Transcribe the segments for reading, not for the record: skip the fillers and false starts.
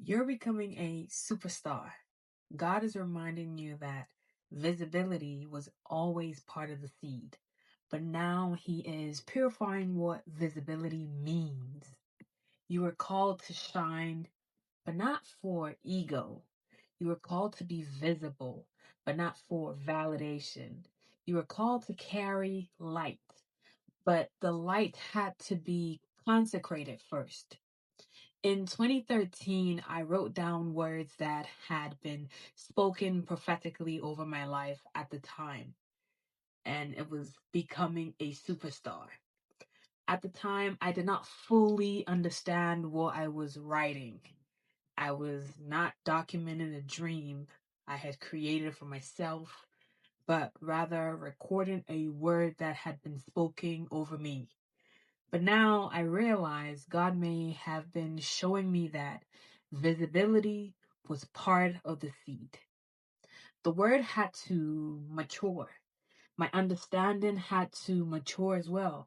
You're becoming a superstar. God is reminding you that visibility was always part of the seed, but now He is purifying what visibility means. You were called to shine, but not for ego. You were called to be visible, but not for validation. You were called to carry light, but the light had to be consecrated first. In 2013, I wrote down words that had been spoken prophetically over my life at the time, and it was becoming a superstar. At the time, I did not fully understand what I was writing. I was not documenting a dream I had created for myself, but rather recording a word that had been spoken over me. But now I realize God may have been showing me that visibility was part of the seed. The word had to mature. My understanding had to mature as well.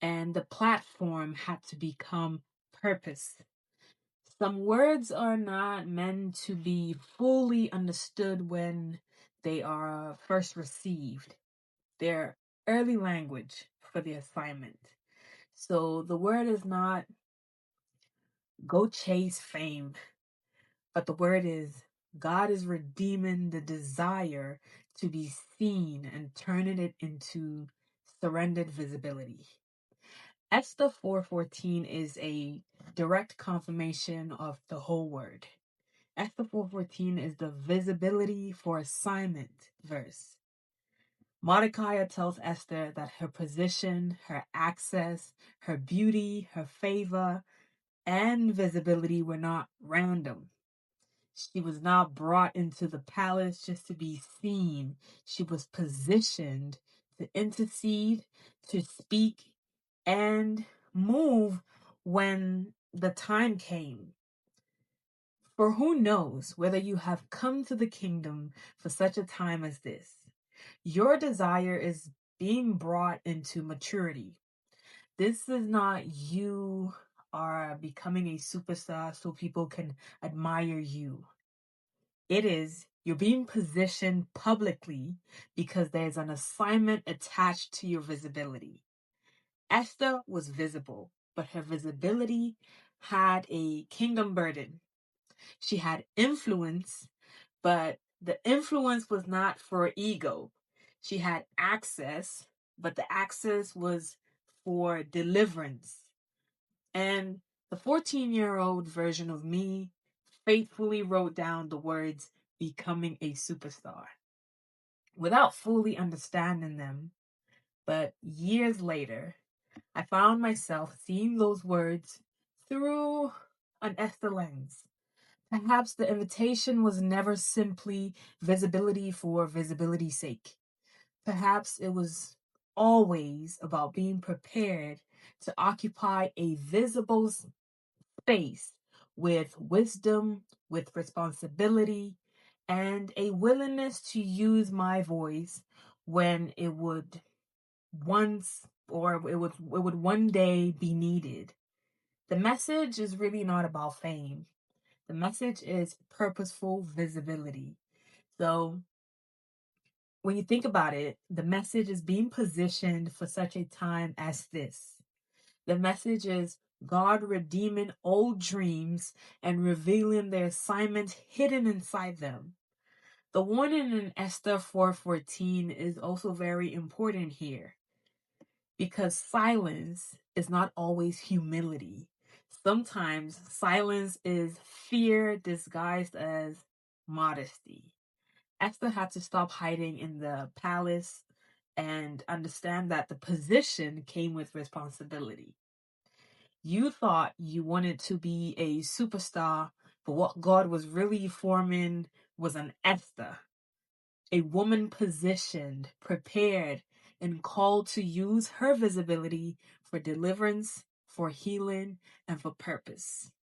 And the platform had to become purpose. Some words are not meant to be fully understood when they are first received. They're early language for the assignment. So the word is not go chase fame. But the word is God is redeeming the desire to be seen and turning it into surrendered visibility. Esther 4:14 is a direct confirmation of the whole word. Esther 4:14 is the visibility for assignment verse. Mordecai tells Esther that her position, her access, her beauty, her favor, and visibility were not random. She was not brought into the palace just to be seen. She was positioned to intercede, to speak, and move when the time came. For who knows whether you have come to the kingdom for such a time as this? Your desire is being brought into maturity. This is not you are becoming a superstar so people can admire you. It is you're being positioned publicly because there's an assignment attached to your visibility. Esther was visible, but her visibility had a kingdom burden. She had influence, but the influence was not for ego. She had access, but the access was for deliverance. And the 14-year-old version of me faithfully wrote down the words becoming a superstar without fully understanding them. But years later, I found myself seeing those words through an Esther lens. Perhaps the invitation was never simply visibility for visibility's sake. Perhaps it was always about being prepared to occupy a visible space with wisdom, with responsibility, and a willingness to use my voice when it would one day be needed. The message is really not about fame. The message is purposeful visibility. So when you think about it, the message is being positioned for such a time as this. The message is God redeeming old dreams and revealing their assignments hidden inside them. The warning in Esther 4:14 is also very important here because silence is not always humility. Sometimes silence is fear disguised as modesty. Esther had to stop hiding in the palace and understand that the position came with responsibility. You thought you wanted to be a superstar, but what God was really forming was an Esther, a woman positioned, prepared, and called to use her visibility for deliverance, for healing, and for purpose.